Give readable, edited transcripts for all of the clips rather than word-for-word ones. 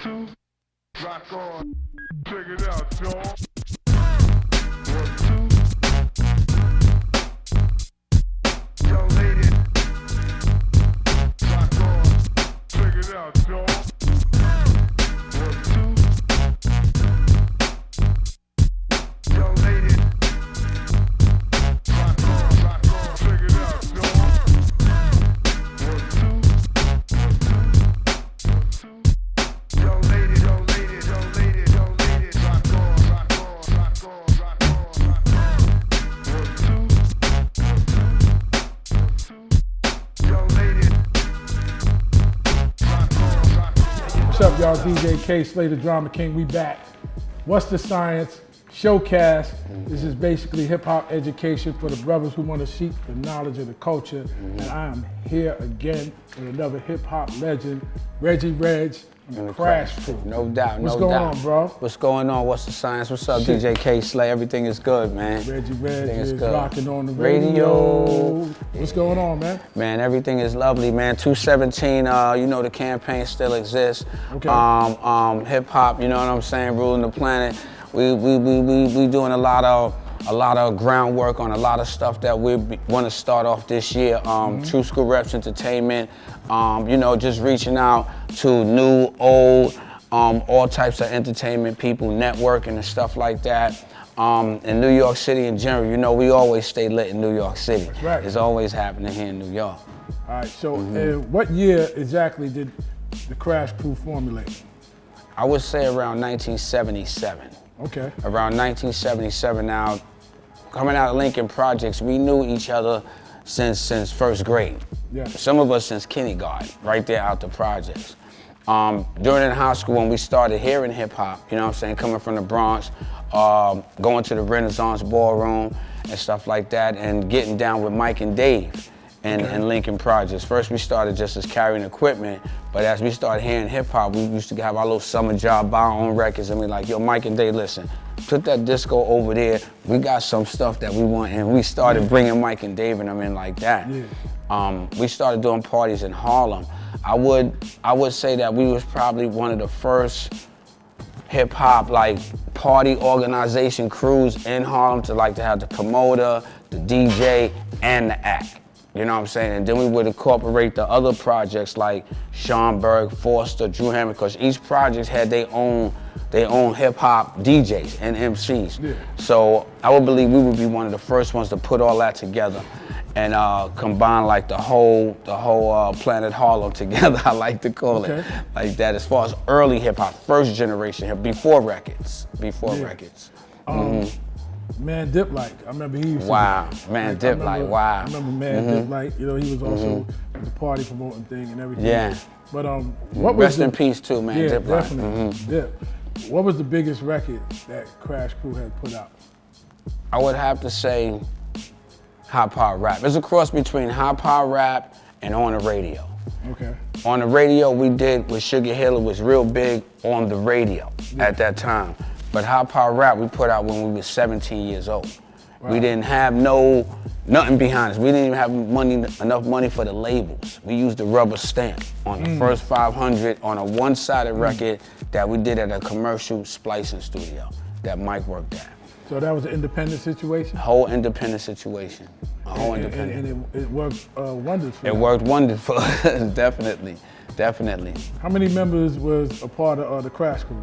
two, rock on. Check it out, y'all. 1, 2. Yo, lady. Rock on. Check it out, y'all. 1, 2. Yo, lady. Rock on, check it out, y'all. 1, 2. 1, 2. Yo, lady, yo, lady, yo, lady, yo, lady. Rock on, rock on, rock on, rock on, rock on. 1, 2. 1, 2. Yo, lady. Rock on. What's up, y'all? DJ Kayslay, the Drama King. We back. What's the Science Showcast? This is basically hip hop education for the brothers who want to seek the knowledge of the culture. And I am here again with another hip hop legend, Reggie Reg, and Crash Crew. No doubt, What's no going doubt. on, bro? What's going on? What's the science? What's up, Shit. DJ Kayslay? Everything is good, man. Reggie Reg Everything is good. rocking on the radio. What's going on, man? Man, everything is lovely, man. 217, you know the campaign still exists. Okay. Hip hop, you know what I'm saying, ruling the planet. We doing a lot of groundwork on a lot of stuff that we want to start off this year. True School Reps Entertainment, you know, just reaching out to new, old, all types of entertainment people, networking and stuff like that. In New York City in general, you know, we always stay lit in New York City. That's right. It's always happening here in New York. All right, so what year exactly did the Crash Crew formulate? I would say around 1977. Okay. Around 1977. Now, coming out of Lincoln Projects, we knew each other since first grade. Yeah. Some of us since kindergarten, right there out the projects. During in high school when we started hearing hip hop, you know what I'm saying, coming from the Bronx, going to the Renaissance Ballroom and stuff like that, and getting down with Mike and Dave and Lincoln Projects. First we started just as carrying equipment, but as we started hearing hip hop, we used to have our little summer job, buy our own records, and we like, yo, Mike and Dave, listen, put that disco over there. We got some stuff that we want, and we started bringing Mike and Dave and them in like that. Yeah. We started doing parties in Harlem. I would say that we was probably one of the first hip hop like party organization crews in Harlem to have the promoter, the DJ, and the act. You know what I'm saying? And then we would incorporate the other projects like Schomburg, Forster, Drew Hammond, because each project had their own hip hop DJs and MCs. Yeah. So I would believe we would be one of the first ones to put all that together and combine like the whole planet Harlem together, I like to call it like that. As far as early hip hop, first generation hip, before records. Man Dip Like, I remember he used to. Wow, Man Dip Like, wow. I remember Man Dip Like, you know, he was also with the party promoting thing and everything. Yeah. But what was Rest in peace too, Man yeah, Dip Like. definitely, Dip. What was the biggest record that Crash Crew had put out? I would have to say hip hop rap. It's a cross between hip hop rap and on the radio. Okay. On the radio we did with Sugar Hill, it was real big on the radio at that time. But hip hop rap we put out when we were 17 years old. Wow. We didn't have nothing behind us. We didn't even have enough money for the labels. We used the rubber stamp on the first 500 on a one-sided record that we did at a commercial splicing studio that Mike worked at. So that was an independent situation? Whole independent situation. And it worked wonders for you. It worked wonders for us, definitely. How many members was a part of the Crash Crew?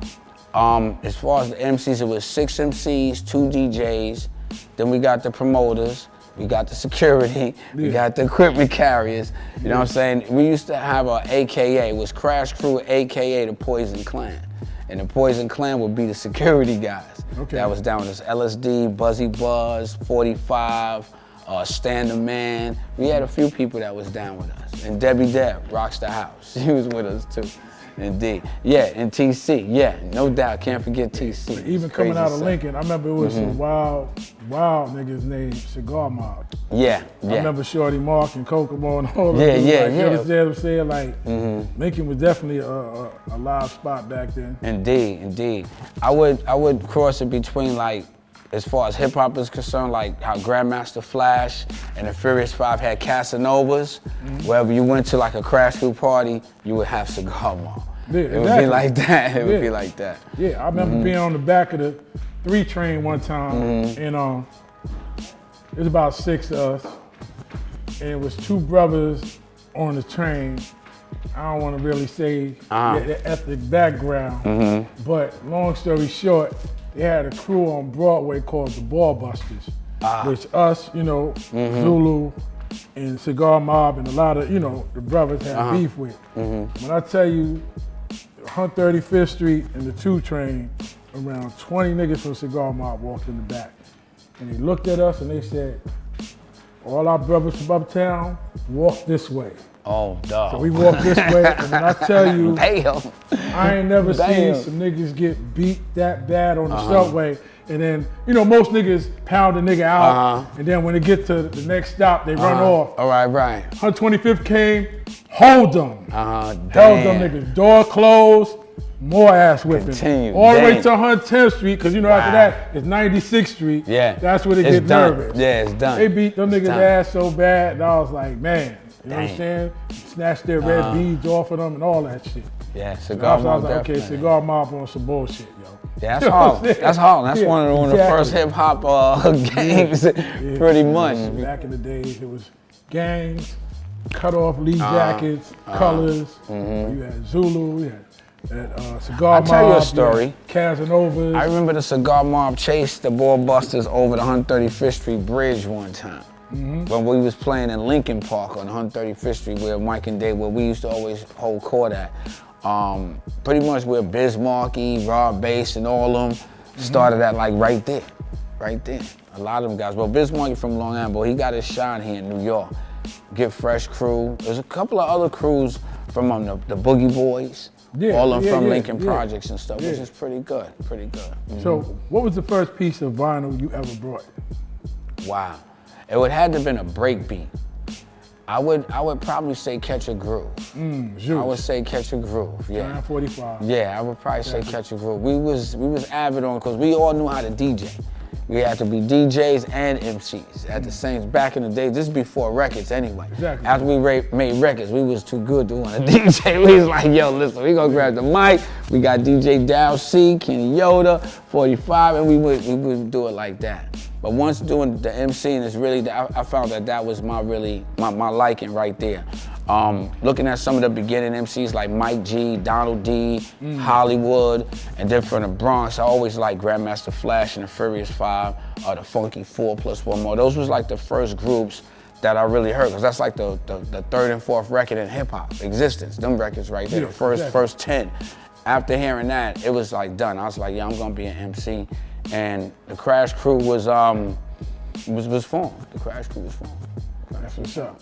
As far as the MCs, it was 6 MCs, 2 DJs. Then we got the promoters, we got the security, we got the equipment carriers. You know what I'm saying? We used to have a AKA, it was Crash Crew, AKA the Poison Clan. And the Poison Clan would be the security guys. Okay. That was down with us. LSD, Buzzy Buzz, 45, Stand the Man. We had a few people that was down with us. And Debbie Deb rocks the house. She was with us too. Indeed. Yeah, and TC. Yeah, no doubt. Can't forget TC. But even coming out of Lincoln, I remember it was some wild niggas named Cigar Mob. Yeah. I remember Shorty Mark and Kokomo and all of Yeah. You understand what I'm saying? Like, Lincoln was definitely a live spot back then. Indeed. I would cross it between like, as far as hip hop is concerned, like how Grandmaster Flash and the Furious Five had Casanovas. Wherever you went to like a Crash Crew party, you would have Cigar Mall. Yeah, It would be exactly. like that. It would Yeah. be like that. Yeah, I remember being on the back of the 3 train one time, and it was about 6 of us, and it was 2 brothers on the train. I don't want to really say their ethnic background, but long story short, they had a crew on Broadway called the Ball Busters, which us, Zulu and Cigar Mob and a lot of, the brothers had beef with. When I tell you, 135th Street and the 2 train, around 20 niggas from Cigar Mob walked in the back. And they looked at us and they said, all our brothers from uptown, walk this way. Oh, dog. So we walked this way, and when I tell you, Damn. I ain't never Damn. seen some niggas get beat that bad on the subway. And then, most niggas pound a nigga out, and then when they get to the next stop, they run off. All right. 125th came, hold them. Damn. Held them niggas. Door closed, more ass whipping. Continue. All the way Damn. to 110th Street, because after that, it's 96th Street. Yeah. That's where they It's get done. nervous. Yeah, it's done. They beat them It's niggas' done. ass so bad, and I was like, man, you know what I'm Damn. saying? Snatched their red beads off of them and all that shit. Yeah, I Cigar was Mob. like, okay, definitely. Cigar Mob on some bullshit, yo. Yeah, that's You know what hard. I'm saying? That's hard. That's Yeah, one of the first exactly. hip hop gangs, pretty much. Back in the days, it was gangs, cut off Lee jackets, colors. You had Zulu, you had Cigar Mob. I'll tell you a had story. Casanovas. I remember the Cigar Mob chased the Ball Busters over the 135th Street Bridge one time. When we was playing in Lincoln Park on 135th Street, where Mike and Dave, where we used to always hold court at. Pretty much where Bismarcky, Rob Bass, and all them started at, like right there. A lot of them guys. Well, Bismarcky from Long Island, but he got his shine here in New York. Get Fresh crew. There's a couple of other crews from the Boogie Boys. All of them from Lincoln Projects and stuff, which is pretty good. So, what was the first piece of vinyl you ever brought? Wow. It would have to have been a break beat. I would probably say Catch a Groove. I would say Catch a Groove, yeah. 945. Yeah, I would probably say Catch a Groove. We was avid on, because we all knew how to DJ. We had to be DJs and MCs at the same, back in the day, this is before records anyway. Exactly. After we made records, we was too good to want to DJ. We was like, yo, listen, we gonna grab the mic. We got DJ Dow C, Kenny Yoda, 45, and we would do it like that. But once doing the MCing, is really, I found that was my liking right there. Looking at some of the beginning MCs like Mike G, Donald D, Hollywood, and then from the Bronx, I always liked Grandmaster Flash and the Furious 5, or the Funky 4 plus one more. Those was like the first groups that I really heard, because that's like the 3rd and 4th record in hip hop existence. Them records right there, Yeah, the first exactly. first 10. After hearing that, it was like done. I was like, yeah, I'm gonna be an MC. And the Crash Crew was formed. The Crash Crew was formed. That's what's up.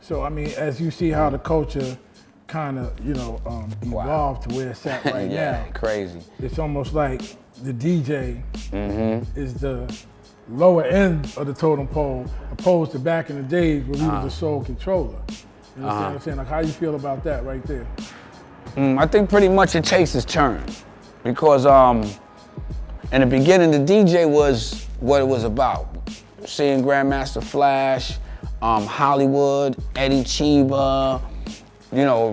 So, I mean, as you see how the culture kind of, evolved to where it's at right Yeah, now, crazy. it's almost like the DJ is the lower end of the totem pole, opposed to back in the days when we were the sole controller. You understand what I'm saying? Like, how you feel about that right there? I think pretty much it takes its turn, because in the beginning, the DJ was what it was about. Seeing Grandmaster Flash, Hollywood, Eddie Chiba,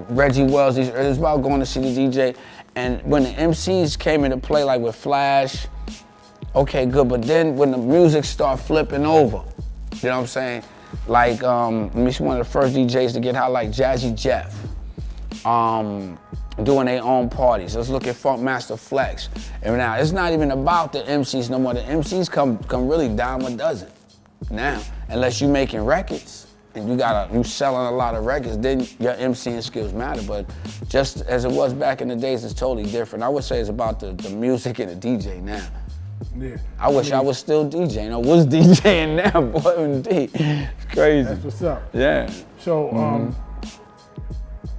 Reggie Wells. It was about going to see the DJ. And when the MCs came into play, like with Flash, okay, good. But then when the music started flipping over, you know what I'm saying? Like, let me see, one of the first DJs to get hot, like Jazzy Jeff. Doing their own parties. Let's look at Funk Master Flex. And now, it's not even about the MCs no more. The MCs come really dime a dozen now. Unless you making records and you selling a lot of records, then your MCing skills matter. But just as it was back in the days, it's totally different. I would say it's about the music and the DJ now. Yeah. I wish I was still DJing. I was DJing now, boy, indeed. It's crazy. That's what's up. Yeah. So,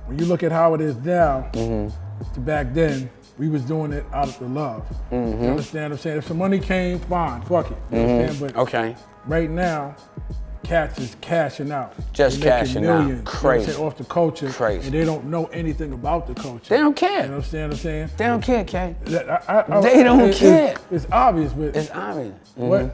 when you look at how it is now, to back then, we was doing it out of the love. You understand what I'm saying? If some money came, fine, fuck it. You understand? But Okay. right now, cats is cashing out. Just They're making cashing out. millions, Crazy. You know what I'm saying, off the culture. Crazy. And they don't know anything about the culture. They don't care. You understand what I'm saying? They don't care, Kay. They don't care. It's obvious, but It's obvious.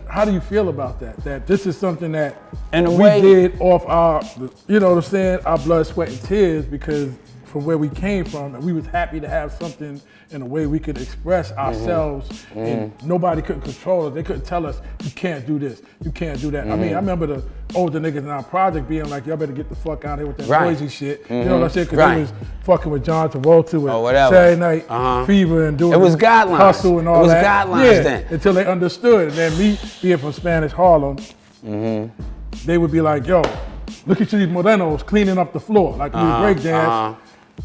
how do you feel about that? That this is something that In a we way- did off our, you know what I'm saying, our blood, sweat, and tears, because from where we came from, and we was happy to have something in a way we could express ourselves, and nobody couldn't control us. They couldn't tell us, you can't do this, you can't do that. I mean, I remember the older niggas in our project being like, y'all better get the fuck out of here with that noisy shit. You know what I'm saying? Because they was fucking with John Travolta with Saturday Night Fever and doing it was guidelines. Hustle and all that. It was guidelines then. Until they understood. And then me being from Spanish Harlem, they would be like, yo, look at these morenos cleaning up the floor, like we would break dance.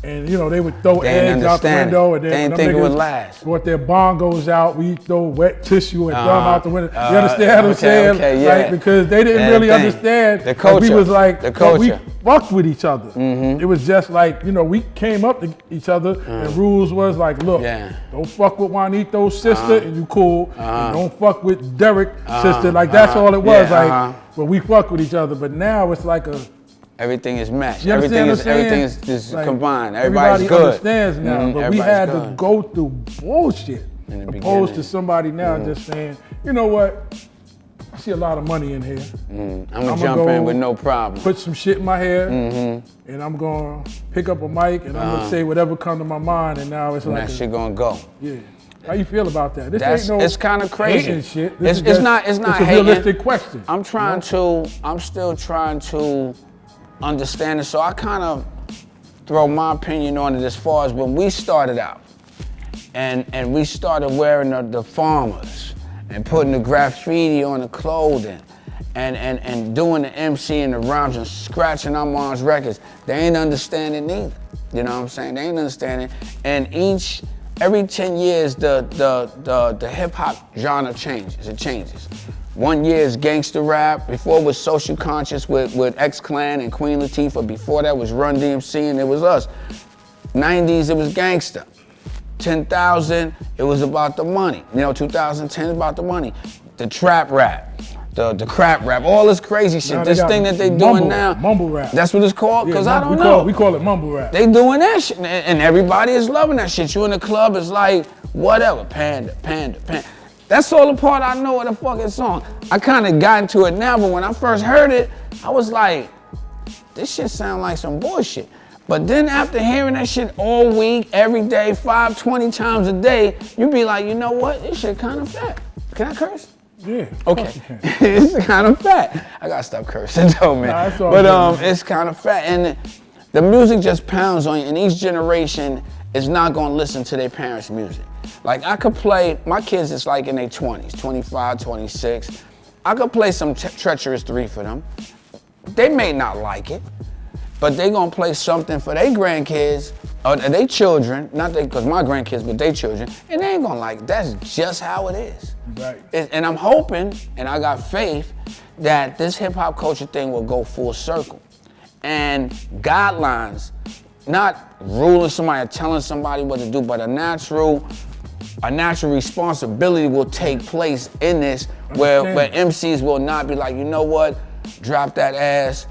And you know, they would throw eggs out the window, and then they didn't think it would last. Brought their bongos out, we throw wet tissue and thumb out the window. You understand what I'm saying? Okay, yeah. Like, because they didn't really understand the culture. We was like, the culture. We fucked with each other. It was just like, you know, we came up to each other, and rules was like, look, don't fuck with Juanito's sister, and you cool. And don't fuck with Derek's sister. Like that's all it was. Like, well, we fuck with each other. But now it's like a everything is meshed. You everything is just like, combined. Everybody Everybody's good. Understands now, but we had to go through bullshit. Opposed to somebody now just saying, you know what? I see a lot of money in here. I'm gonna jump in with no problem. Put some shit in my hair, and I'm gonna pick up a mic, and I'm gonna say whatever comes to my mind. And now it's like that shit gonna go. Yeah. How you feel about that? This ain't no it's kind of crazy. Shit. It's not it's a hating. realistic question. I'm still trying to understand it. So I kind of throw my opinion on it as far as when we started out, and we started wearing the farmers and putting the graffiti on the clothing, and doing the MC and the rhymes and scratching our mom's records. They ain't understanding neither. You know what I'm saying? They ain't understanding. And every 10 years, the hip hop genre changes. It changes. 1 year is gangster rap. Before it was social conscious with X-Clan and Queen Latifah. Before that was Run DMC and it was us. 90s, it was gangster. 10,000, it was about the money. You know, 2010 about the money. The trap rap, the crap rap, all this crazy shit. This thing that they doing now. Mumble rap. That's what it's called? Because I don't know. We call it mumble rap. They doing that shit and everybody is loving that shit. You in the club, it's like, whatever, panda, panda, panda. That's all the part I know of the fucking song. I kind of got into it now, but when I first heard it, I was like, this shit sound like some bullshit. But then after hearing that shit all week, every day, 20 times a day, you be like, you know what? This shit kind of fat. Can I curse? Yeah. Okay. It's kind of fat. I gotta stop cursing though, man. Nah, it's all but good, man. it's kind of fat, and the music just pounds on you. And each generation is not gonna listen to their parents' music. Like I could play, my kids is like in their 20s, 25, 26. I could play some Treacherous 3 for them. They may not like it, but they gonna play something for their grandkids, or their children, not they, cause my grandkids, but their children, and they ain't gonna like it. That's just how it is. Right. And I'm hoping, and I got faith, that this hip hop culture thing will go full circle. And guidelines, not ruling somebody or telling somebody what to do, but a natural responsibility will take place in this where MCs will not be like, you know what, drop that ass,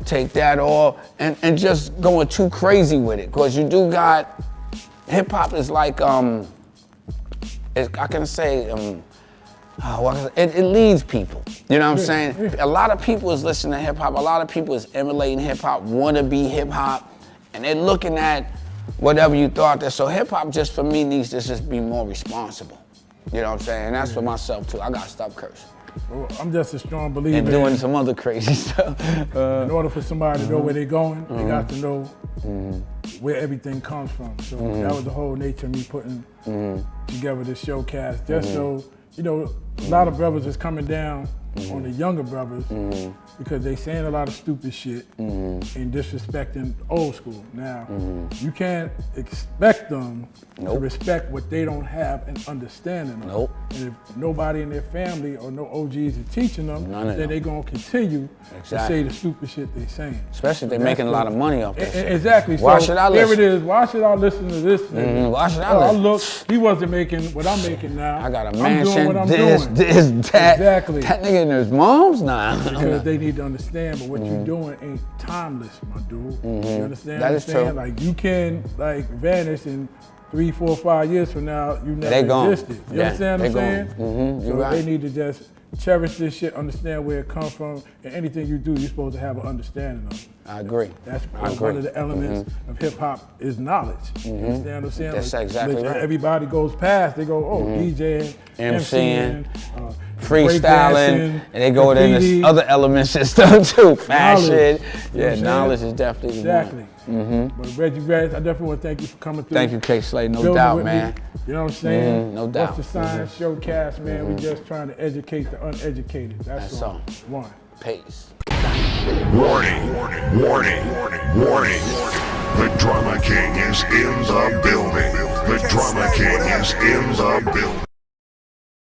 take that off, and just going too crazy with it. Cause you do got, hip hop is like, I can say, it leads people. You know what I'm saying? A lot of people is listening to hip hop, a lot of people is emulating hip hop, wanna be hip hop, and they're looking at whatever you thought that. So hip hop just for me needs to just be more responsible. You know what I'm saying? And that's for myself too. I gotta stop cursing. Well, I'm just a strong believer. And doing some other crazy stuff. In order for somebody to know where they're going, they got to know where everything comes from. So that was the whole nature of me putting together this showcast, just so, you know, a lot of brothers is coming down on the younger brothers because they saying a lot of stupid shit and disrespecting old school. Now, you can't expect them to respect what they don't have an understanding of. And if nobody in their family or no OGs are teaching them, then they're gonna continue to say the stupid shit they're saying. Especially if they're making a lot of money off this shit. Exactly. Why so should I there listen? it is. Why should I listen to this? Why should I listen? Look, he wasn't making what I'm making now. I got a I'm doing what mansion, I'm this, doing. that. Exactly. That nigga and his mom's nah. Because they need to understand, but what you're doing ain't timeless, my dude. You understand That what I'm is saying? true. Like you can like vanish and 3, 4, 5 years from now, you They never gone. existed. You Yeah, understand what I'm they saying? gone. So You're right. they need to just cherish this shit, understand where it comes from, and anything you do, you're supposed to have an understanding of it. I agree. That's I agree. one of the elements of hip hop is knowledge. You understand what I'm saying? That's exactly right. Everybody goes past, they go, oh, DJing, MCing, breakdancing, freestyling, and they go in graffiti. the other elements and stuff too. Fashion. Knowledge. Yeah, You know what I'm knowledge saying? is definitely Exactly. the one. But Reggie Reg, I definitely want to thank you for coming through. Thank you, Kayslay. No building doubt, with me. man. You know what I'm saying? No doubt. What's the Science Showcast, man? We just trying to educate the uneducated. That's all. One. Peace. Warning, warning, warning, warning. The Drama King is in the building. The Drama King is in the building.